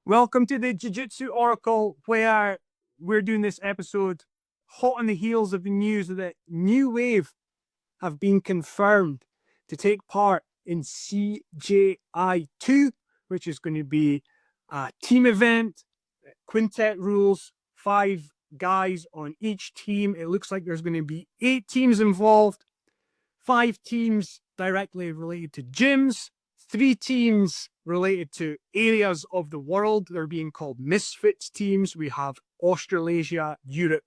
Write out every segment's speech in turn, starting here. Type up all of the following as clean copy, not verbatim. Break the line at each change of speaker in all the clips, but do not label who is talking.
Welcome to the Jiu-Jitsu Oracle, where we're doing this episode hot on the heels of the news that New Wave have been confirmed to take part in CJI 2, which is going to be a team event, quintet rules, 5 guys on each team. It looks like there's going to be 8 teams involved, 5 teams directly related to gyms, 3 teams related to areas of the world. They're being called misfits teams. We have Australasia, Europe,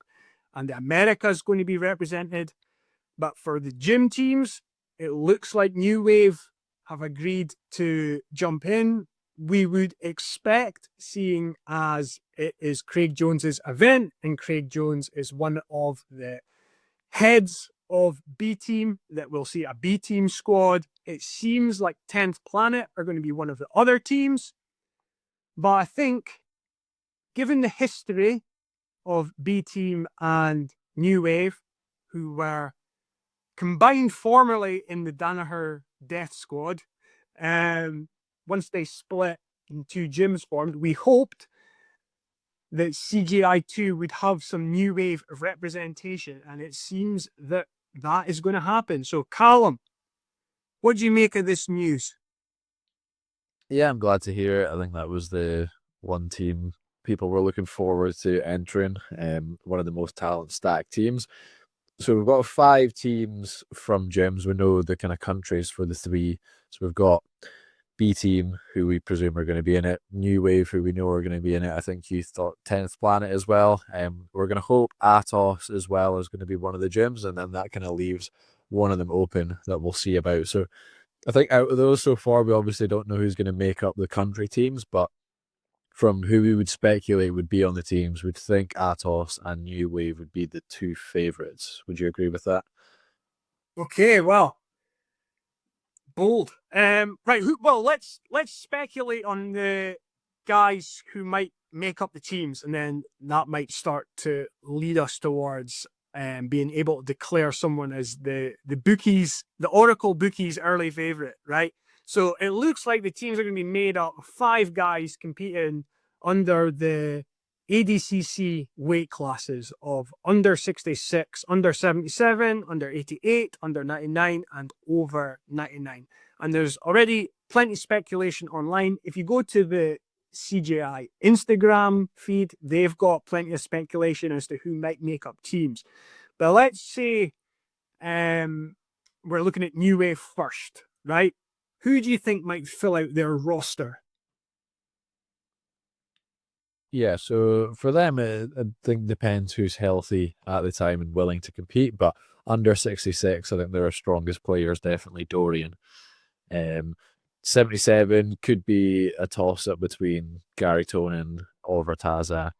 and the Americas going to be represented. But for the gym teams, it looks like New Wave have agreed to jump in. We would expect, seeing as it is Craig Jones's event, and Craig Jones is one of the heads of B team, that we'll see a B team squad. It seems like 10th Planet are going to be one of the other teams. But I think, given the history of B team and New Wave, who were combined formerly in the Danaher Death Squad, once they split and 2 gyms formed, we hoped that CJI 2 would have some New Wave representation, and it seems that that is going to happen. So, Calum, what do you make of this news?
Yeah, I'm glad to hear it. I think that was the one team people were looking forward to entering, one of the most talent-stacked teams. So we've got 5 teams from gyms. We know the kind of countries for the 3. So we've got B team, who we presume are going to be in it. New Wave, who we know are going to be in it. I think you thought 10th Planet as well. We're going to hope Atos as well is going to be one of the gyms, and then that kind of leaves one of them open that we'll see about. So I think out of those so far, we obviously don't know who's going to make up the country teams, but from who we would speculate would be on the teams, we'd think Atos and New Wave would be the 2 favourites. Would you agree with that?
Okay, well, bold. Right. Well, let's speculate on the guys who might make up the teams, and then that might start to lead us towards being able to declare someone as the bookies, the Oracle bookies' early favorite. Right. So it looks like the teams are going to be made up of 5 guys competing under the ADCC weight classes of under 66, under 77, under 88, under 99, and over 99. And there's already plenty of speculation online. If you go to the CJI Instagram feed, they've got plenty of speculation as to who might make up teams. But let's say we're looking at New Wave first, right? Who do you think might fill out their roster?
Yeah, so for them, I think depends who's healthy at the time and willing to compete. But under 66, I think their strongest players definitely Dorian. 77 could be a toss-up between Gary Tonin, Oliver Taza,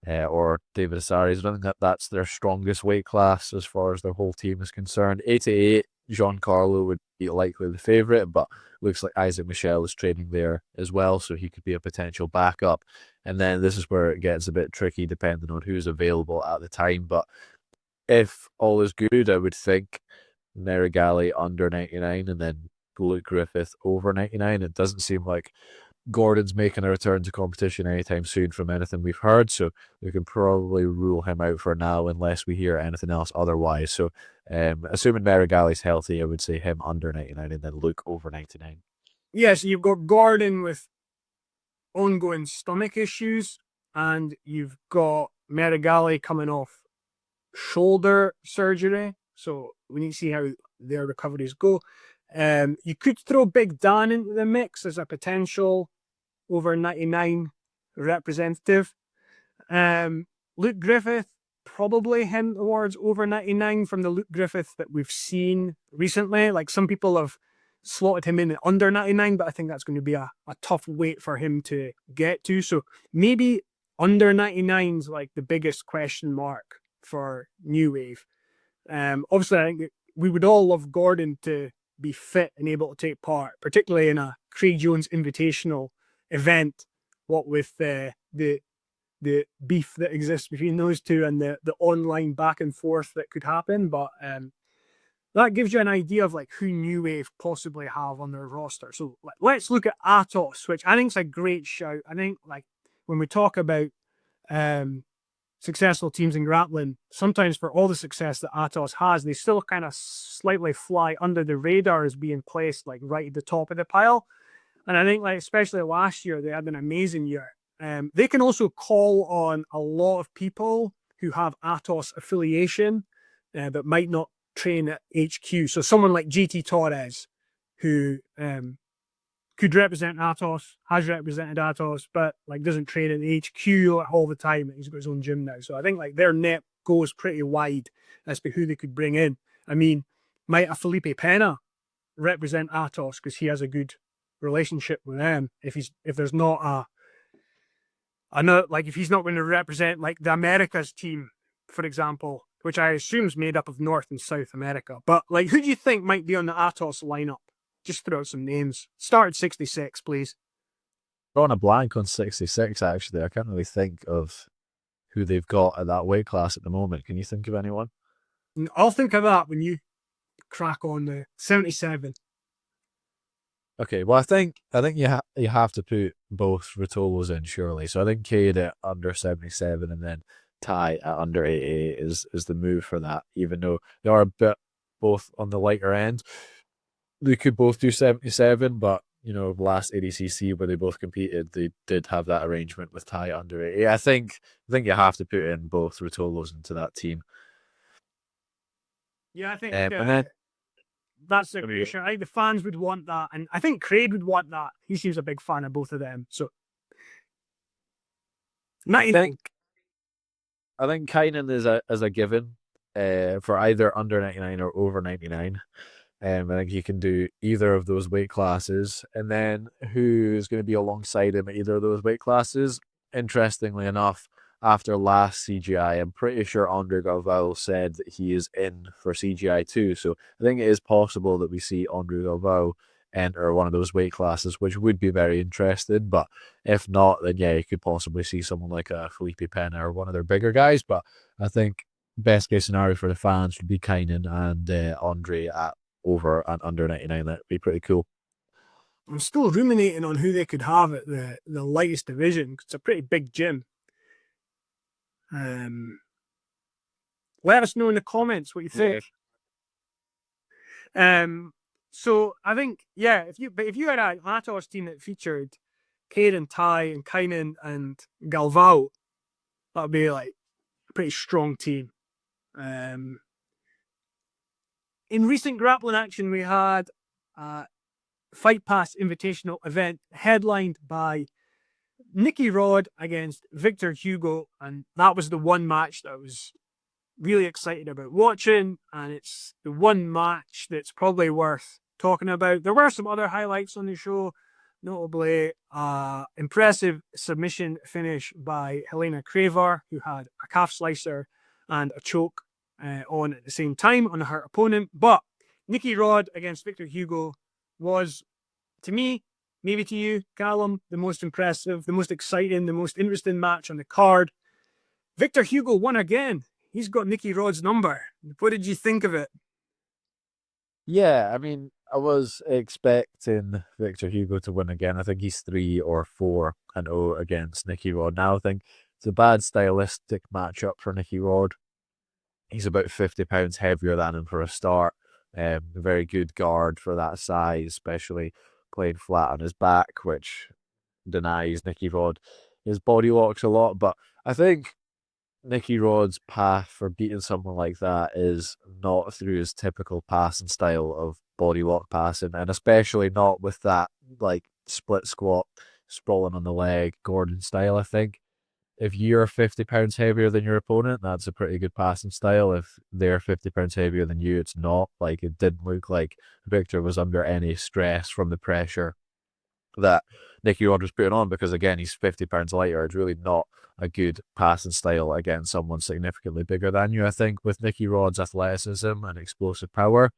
or David Asaris. I don't think that's their strongest weight class as far as their whole team is concerned. 88, Giancarlo would be likely the favourite, but looks like Isaac Michel is training there as well, so he could be a potential backup. And then this is where it gets a bit tricky depending on who's available at the time. But if all is good, I would think Merigali under 99 and then Luke Griffith over 99. It doesn't seem like Gordon's making a return to competition anytime soon from anything we've heard, so we can probably rule him out for now unless we hear anything else otherwise. So assuming Merigali's healthy, I would say him under 99 and then Luke over 99.
Yes, you've got Gordon with ongoing stomach issues, and you've got Merigali coming off shoulder surgery, so we need to see how their recoveries go. You could throw Big Dan into the mix as a potential over 99 representative. Luke Griffith, probably hint towards over 99 from the Luke Griffith that we've seen recently. Like, some people have slotted him in at under 99, but I think that's going to be a tough weight for him to get to. So maybe under 99 is like the biggest question mark for New Wave. Obviously, I think we would all love Gordon to be fit and able to take part, particularly in a Craig Jones Invitational event. What with the beef that exists between those two and the online back and forth that could happen, but that gives you an idea of like who New Wave possibly have on their roster. So let's look at Atos, which I think is a great shout. I think like when we talk about successful teams in grappling, sometimes for all the success that Atos has, they still kind of slightly fly under the radar as being placed like right at the top of the pile. And I think like especially last year, they had an amazing year. They can also call on a lot of people who have Atos affiliation but might not train at HQ. So someone like GT Torres, who could represent Atos, has represented Atos, but like doesn't train at the HQ all the time. He's got his own gym now. So I think like their net goes pretty wide as to who they could bring in. I mean, might a Felipe Pena represent Atos because he has a good relationship with them? If there's not if he's not going to represent like the Americas team, for example, which I assume is made up of North and South America. But like, who do you think might be on the Atos lineup? Just throw out some names. Start at 66, please.
Drawing a blank on 66, actually. I can't really think of who they've got at that weight class at the moment. Can you think of anyone?
I'll think of that when you crack on the 77.
Okay, well, I think you have to put both Rotolos in, surely. So I think Cade at under 77 and then Ty at under 88 is the move for that, even though they are a bit both on the lighter end. They could both do 77, but, last ADCC where they both competed, they did have that arrangement with Ty under 88. I think you have to put in both Rotolos into that team.
Yeah, I think that's the question. I think the fans would want that, and I think Craig would want that. He seems a big fan of both of them. So,
I think Kynan is a given for either under 99 or over 99. I think he can do either of those weight classes. And then who's going to be alongside him at either of those weight classes? Interestingly enough, after last CJI, I'm pretty sure Andre Galvao said that he is in for CJI too. So I think it is possible that we see Andre Galvao enter one of those weight classes, which would be very interesting. But if not, then yeah, you could possibly see someone like a Felipe Pena or one of their bigger guys. But I think best case scenario for the fans would be Kynan and Andre at over and under 99. That'd be pretty cool.
I'm still ruminating on who they could have at the lightest division. It's a pretty big gym. Let us know in the comments what you think. So I think, yeah, if you had a Atos team that featured Cade and Ty and Kynan and Galvao, that would be like a pretty strong team. In recent grappling action, we had a Fight Pass Invitational event headlined by Nicky Rod against Victor Hugo, and that was the one match that I was really excited about watching, and it's the one match that's probably worth talking about. There were some other highlights on the show, notably impressive submission finish by Helena Cravar, who had a calf slicer and a choke on at the same time on her opponent. But Nicky Rod against Victor Hugo was, to me, maybe to you, Calum, the most impressive, the most exciting, the most interesting match on the card. Victor Hugo won again. He's got Nicky Rod's number. What did you think of it?
Yeah, I mean, I was expecting Victor Hugo to win again. I think he's 3 or 4-0 against Nicky Rod. Now I think it's a bad stylistic matchup for Nicky Rod. He's about 50 pounds heavier than him for a start. A very good guard for that size, especially playing flat on his back, which denies Nicky Rod his body locks a lot. But I think Nicky Rod's path for beating someone like that is not through his typical passing style of body lock passing, and especially not with that like split squat, sprawling on the leg, Gordon style. I think if you're 50 pounds heavier than your opponent, that's a pretty good passing style. If they're 50 pounds heavier than you, it's not. Like, it didn't look like Victor was under any stress from the pressure that Nicky Rod was putting on, because again, he's 50 pounds lighter. It's really not a good passing style against someone significantly bigger than you. I think with Nicky Rod's athleticism and explosive power,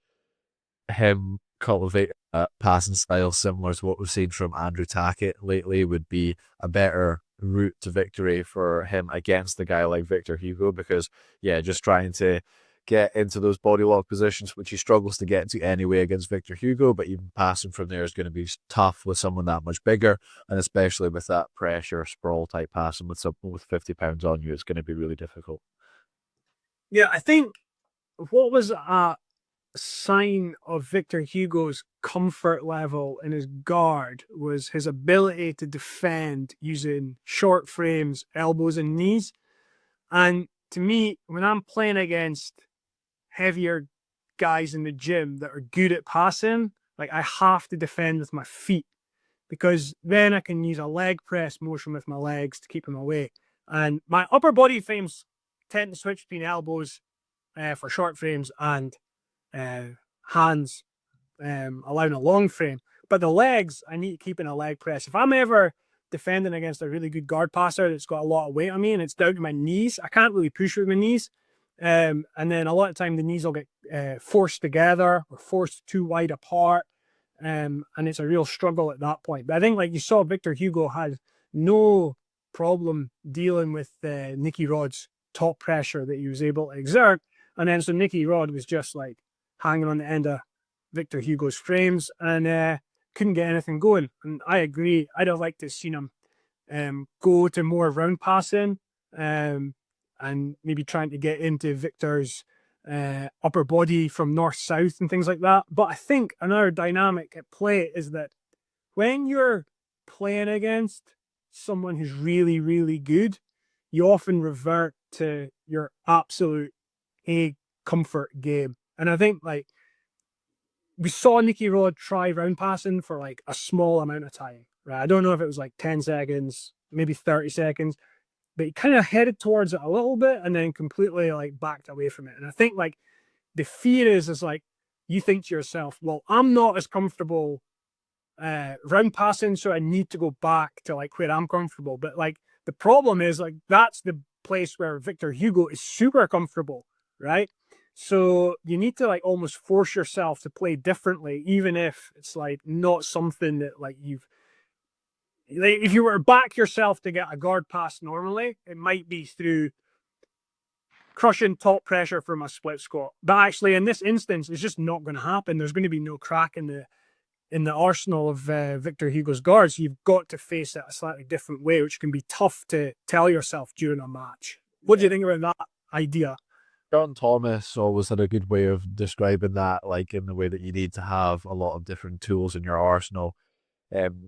him cultivate a passing style similar to what we've seen from Andrew Tackett lately would be a better route to victory for him against a guy like Victor Hugo, because yeah, just trying to get into those body lock positions, which he struggles to get to anyway against Victor Hugo, but even passing from there is going to be tough with someone that much bigger, and especially with that pressure, sprawl type passing with someone with 50 pounds on you, it's going to be really difficult.
Yeah, I think what was a sign of Victor Hugo's comfort level in his guard was his ability to defend using short frames, elbows, and knees. And to me, when I'm playing against heavier guys in the gym that are good at passing, like I have to defend with my feet, because then I can use a leg press motion with my legs to keep him away. And my upper body frames tend to switch between elbows for short frames and hands, allowing a long frame. But the legs, I need to keep in a leg press. If I'm ever defending against a really good guard passer that's got a lot of weight on me and it's down to my knees, I can't really push with my knees. And then a lot of time the knees will get forced together or forced too wide apart. And it's a real struggle at that point. But I think, like you saw, Victor Hugo had no problem dealing with Nicky Rod's top pressure that he was able to exert. And then so Nicky Rod was just like hanging on the end of Victor Hugo's frames and couldn't get anything going. And I agree. I'd have liked to have seen him go to more round passing and maybe trying to get into Victor's upper body from north-south and things like that. But I think another dynamic at play is that when you're playing against someone who's really, really good, you often revert to your absolute comfort game. And I think, like, we saw Nicky Rod try round passing for like a small amount of time, right? I don't know if it was like 10 seconds, maybe 30 seconds, but he kind of headed towards it a little bit and then completely like backed away from it. And I think like the fear is like, you think to yourself, well, I'm not as comfortable round passing, so I need to go back to like where I'm comfortable. But like the problem is like that's the place where Victor Hugo is super comfortable, right? So you need to like almost force yourself to play differently, even if it's like not something that like you've, like if you were to back yourself to get a guard pass normally, it might be through crushing top pressure from a split squat. But actually in this instance, it's just not going to happen. There's going to be no crack in the arsenal of Victor Hugo's guards. You've got to face it a slightly different way, which can be tough to tell yourself during a match. What do you think about that idea?
John Thomas always had a good way of describing that, like in the way that you need to have a lot of different tools in your arsenal.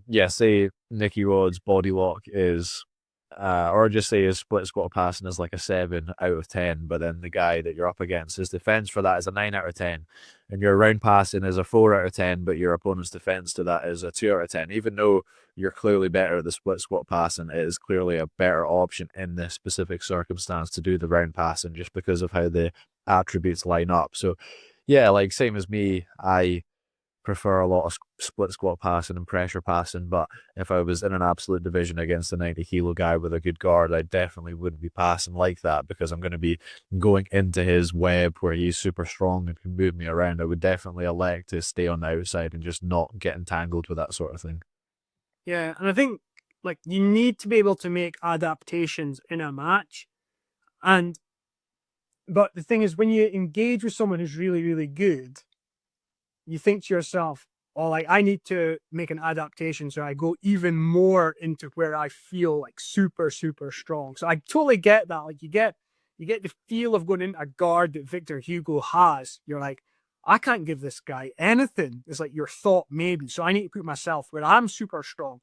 Yeah, say Nicky Rod's body lock is, or just say his split squat passing is like a 7 out of 10, but then the guy that you're up against, his defense for that is a 9 out of 10, and your round passing is a 4 out of 10, but your opponent's defense to that is a 2 out of 10. Even though you're clearly better at the split squat passing, it is clearly a better option in this specific circumstance to do the round passing just because of how the attributes line up. So, yeah, like same as me, I prefer a lot of split squat passing and pressure passing, but if I was in an absolute division against a 90-kilo guy with a good guard, I definitely wouldn't be passing like that because I'm going to be going into his web where he's super strong and can move me around. I would definitely elect to stay on the outside and just not get entangled with that sort of thing.
Yeah, and I think like you need to be able to make adaptations in a match. But the thing is, when you engage with someone who's really, really good, you think to yourself, oh, like I need to make an adaptation so I go even more into where I feel like super, super strong. So I totally get that. Like you get the feel of going into a guard that Victor Hugo has. You're like, I can't give this guy anything. It's like your thought maybe. So I need to put myself where I'm super strong.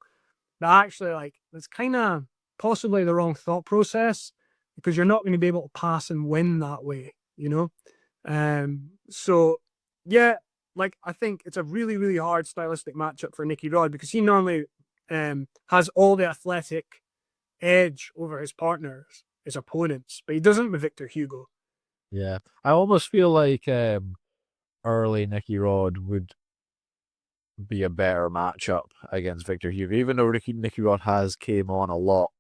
But actually, like that's kind of possibly the wrong thought process because you're not going to be able to pass and win that way, you know? So yeah, like I think it's a really, really hard stylistic matchup for Nicky Rod because he normally has all the athletic edge over his partners, his opponents, but he doesn't with Victor Hugo.
Yeah, I almost feel like early Nicky Rod would be a better matchup against Victor Hugo, even though Nicky Rod has came on a lot.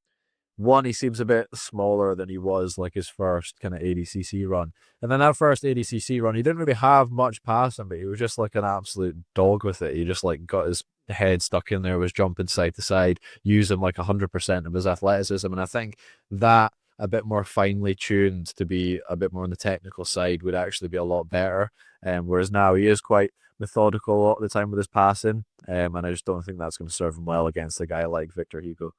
One, he seems a bit smaller than he was like his first kind of ADCC run. And then that first ADCC run, he didn't really have much passing, but he was just like an absolute dog with it. He just like got his head stuck in there, was jumping side to side, using like 100% of his athleticism. And I think that a bit more finely tuned to be a bit more on the technical side would actually be a lot better. Whereas now he is quite methodical a lot of the time with his passing, and I just don't think that's going to serve him well against a guy like Victor Hugo.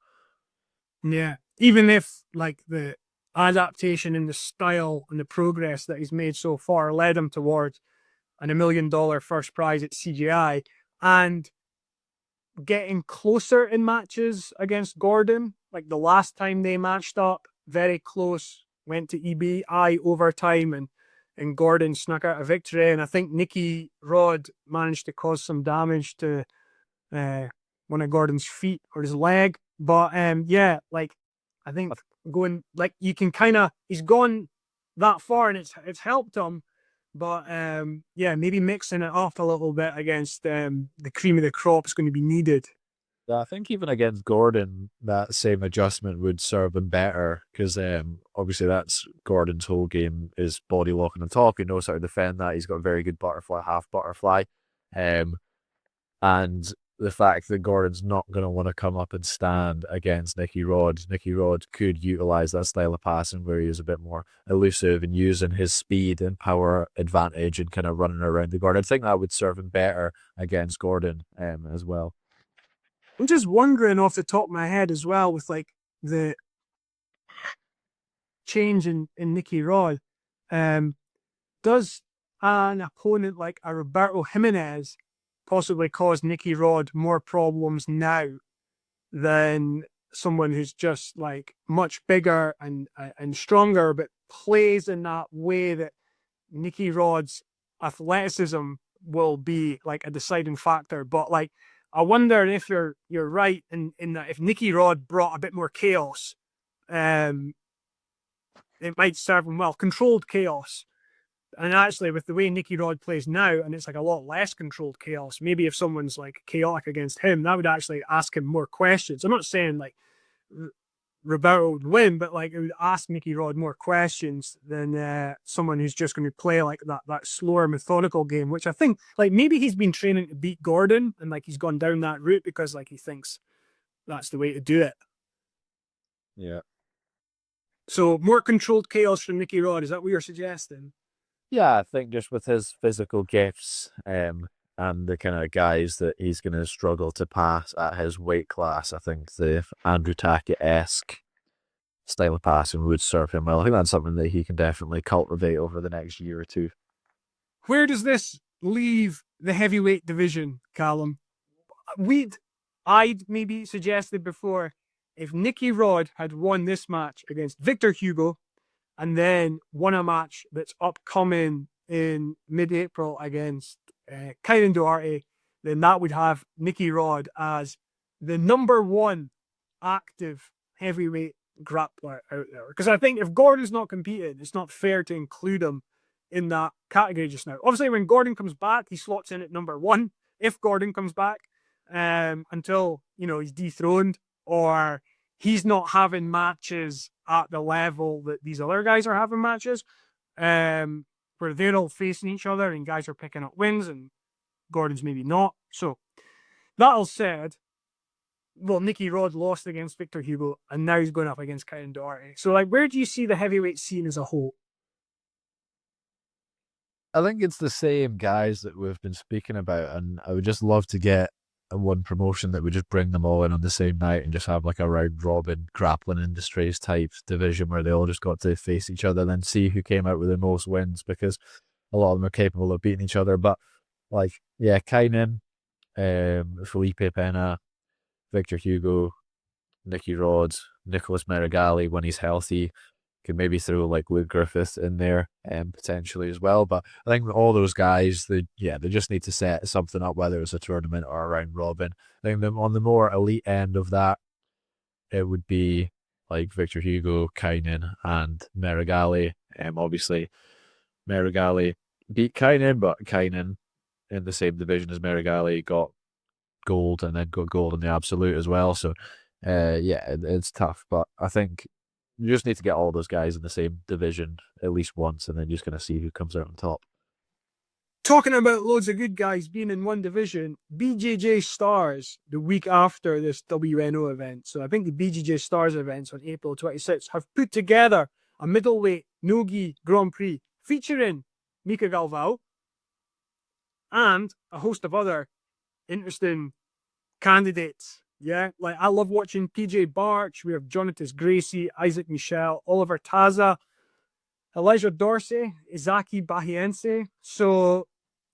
Yeah. Even if like the adaptation in the style and the progress that he's made so far led him towards an $1 million first prize at CJI and getting closer in matches against Gordon, like the last time they matched up, very close, went to EBI overtime and Gordon snuck out a victory. And I think Nicky Rod managed to cause some damage to one of Gordon's feet or his leg. But yeah, like I think going like you can he's gone that far and it's helped him. But yeah, maybe mixing it up a little bit against the cream of the crop is going to be needed.
I think even against Gordon, that same adjustment would serve him better because obviously that's Gordon's whole game is body locking on top. He knows how to defend that. He's got a very good butterfly, half butterfly. And the fact that Gordon's not going to want to come up and stand against Nicky Rod. Nicky Rod could utilize that style of passing where he is a bit more elusive and using his speed and power advantage and kind of running around the guard. I think that would serve him better against Gordon as well.
I'm just wondering off the top of my head as well with like the change in Nicky Rod. Does an opponent like a Roberto Jimenez possibly cause Nicky Rod more problems now than someone who's just like much bigger and stronger, but plays in that way that Nicky Rod's athleticism will be like a deciding factor? But like, I wonder if you're right in that if Nicky Rod brought a bit more chaos, it might serve him well. Controlled chaos. And actually, with the way Nicky Rod plays now, and it's like a lot less controlled chaos, maybe if someone's like chaotic against him, that would actually ask him more questions. I'm not saying like Roberto would win, but like it would ask Nicky Rod more questions than someone who's just going to play like that slower, methodical game, which I think like maybe he's been training to beat Gordon and like he's gone down that route because like he thinks that's the way to do it.
Yeah.
So more controlled chaos from Nicky Rod. Is that what you're suggesting?
Yeah, I think just with his physical gifts and the kind of guys that he's going to struggle to pass at his weight class, I think the Andrew Tackett-esque style of passing would serve him well. I think that's something that he can definitely cultivate over the next year or two.
Where does this leave the heavyweight division, Calum? I'd maybe suggested before if Nicky Rod had won this match against Victor Hugo and then won a match that's upcoming in mid-April against Kyron Duarte, then that would have Nicky Rod as the number one active heavyweight grappler out there. Because I think if Gordon's not competing, it's not fair to include him in that category just now. Obviously, when Gordon comes back, he slots in at number one. If Gordon comes back, until he's dethroned or he's not having matches at the level that these other guys are having matches, where they're all facing each other and guys are picking up wins and Gordon's maybe not. So that all said, well, Nicky Rod lost against Victor Hugo and now he's going up against Kyron Duarte. So like, where do you see the heavyweight scene as a whole?
I think it's the same guys that we've been speaking about, and I would just love to get a one promotion that would just bring them all in on the same night and just have like a round robin grappling industries type division where they all just got to face each other and then see who came out with the most wins, because a lot of them are capable of beating each other. But like, yeah, Kynan, Felipe Pena, Victor Hugo, Nicky Rod, Nicholas Merigali when he's healthy. Could maybe throw like Luke Griffith in there potentially as well. But I think all those guys, they just need to set something up, whether it's a tournament or a round robin. I think on the more elite end of that, it would be like Victor Hugo, Kynan, and Merigali. Obviously, Merigali beat Kynan, but Kynan in the same division as Merigali got gold and then got gold in the absolute as well. So, it's tough, but I think you just need to get all those guys in the same division at least once, and then you're just going to see who comes out on top.
Talking about loads of good guys being in one division, BJJ Stars the week after this WNO event. So I think the BJJ Stars events on April 26th have put together a middleweight no-gi Grand Prix featuring Mica Galvao and a host of other interesting candidates. Yeah, like I love watching PJ Barch. We have Jonathan Gracie, Isaac Michel, Oliver Taza, Elijah Dorsey, Izaki Bahiense. So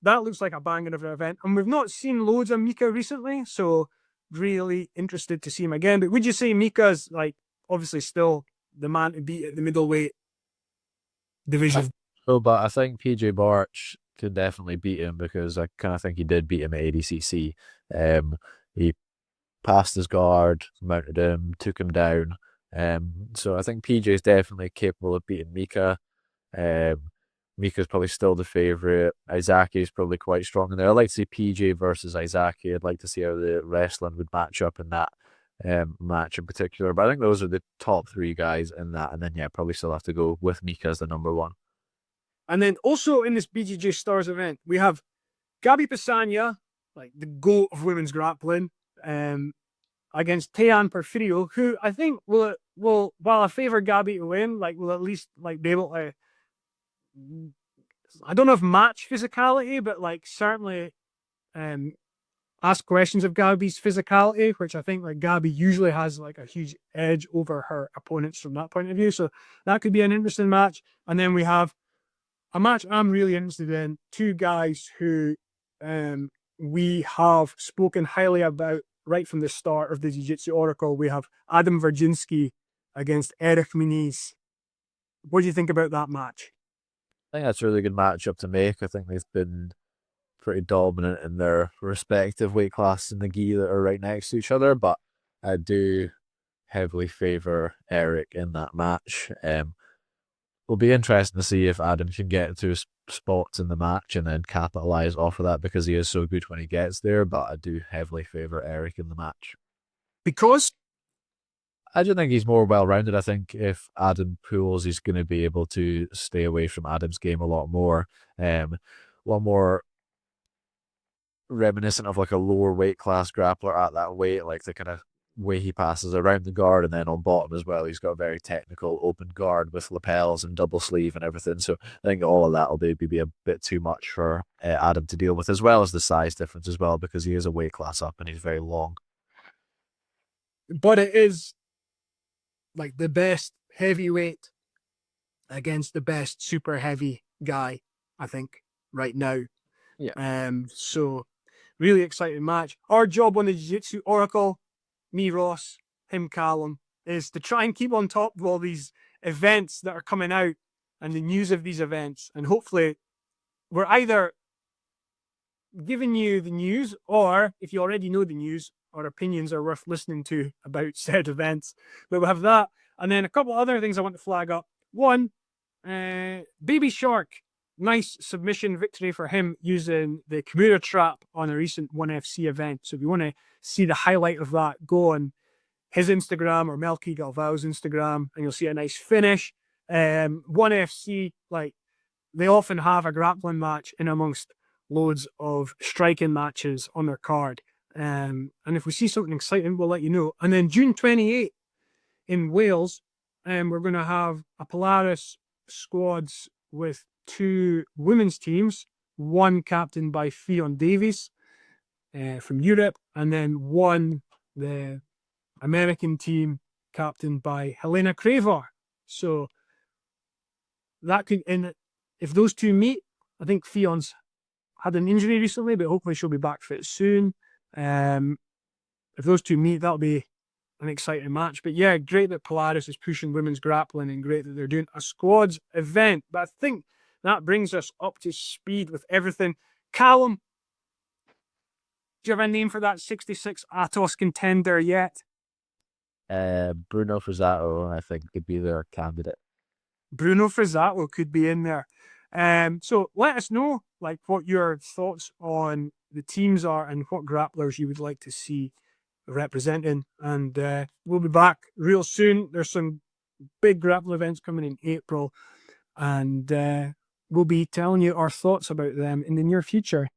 that looks like a banging of an event. And we've not seen loads of Mica recently, so really interested to see him again. But would you say Mica's like obviously still the man to beat at the middleweight division?
So, but I think PJ Barch could definitely beat him because I kind of think he did beat him at ADCC. He passed his guard, mounted him, took him down. So I think PJ is definitely capable of beating Mica. Mika's probably still the favourite. Izaki is probably quite strong in there. I'd like to see PJ versus Izaki. I'd like to see how the wrestling would match up in that match in particular. But I think those are the top three guys in that. And then, yeah, probably still have to go with Mica as the number one.
And then also in this BJJ Stars event, we have Gabi Pisania, like the GOAT of women's grappling, against Tejan Porfirio, who I think will while I favour Gabi to win, like will at least like be able to, I don't know if match physicality, but like certainly ask questions of Gabi's physicality, which I think like Gabi usually has like a huge edge over her opponents from that point of view. So that could be an interesting match. And then we have a match I'm really interested in, two guys who we have spoken highly about right from the start of the Jiu Jitsu Oracle. We have Adam Virginski against Eric Muniz. What do you think about that match?
I think that's a really good matchup to make. I think they've been pretty dominant in their respective weight classes in the gi that are right next to each other, but I do heavily favour Eric in that match. It'll be interesting to see if Adam can get into spots in the match and then capitalise off of that because he is so good when he gets there, but I do heavily favour Eric in the match.
Because?
I do think he's more well-rounded. I think if Adam pulls, he's going to be able to stay away from Adam's game a lot more. A lot more reminiscent of like a lower weight class grappler at that weight, like the kind of way he passes around the guard and then on bottom as well. He's got a very technical open guard with lapels and double sleeve and everything. So I think all of that will be a bit too much for Adam to deal with, as well as the size difference as well, because he is a weight class up and he's very long.
But it is like the best heavyweight against the best super heavy guy, I think, right now.
Yeah.
So really exciting match. Our job on the Jiu Jitsu Oracle, me, Ross, him, Calum, is to try and keep on top of all these events that are coming out and the news of these events. And hopefully we're either giving you the news, or if you already know the news, our opinions are worth listening to about said events. But we'll have that. And then a couple other things I want to flag up. One, Baby Shark, nice submission victory for him using the Kimura trap on a recent 1FC event. So if you want to see the highlight of that, go on his Instagram or Mica Galvao's Instagram and you'll see a nice finish. 1FC, like they often have a grappling match in amongst loads of striking matches on their card. And if we see something exciting, we'll let you know. And then June 28th in Wales, we're going to have a Polaris squads with two women's teams, one captained by Fionn Davies from Europe, and then one, the American team, captained by Helena Cravar. So that could, if those two meet, I think Fionn's had an injury recently, but hopefully she'll be back fit soon. If those two meet, that'll be an exciting match. But yeah, great that Polaris is pushing women's grappling and great that they're doing a squads event. But I think that brings us up to speed with everything. Calum, do you have a name for that 66 Atos contender yet?
Bruno Frazzato, I think, could be their candidate.
Bruno Frazzato could be in there. So let us know like what your thoughts on the teams are and what grapplers you would like to see representing. And we'll be back real soon. There's some big grapple events coming in April. And we'll be telling you our thoughts about them in the near future.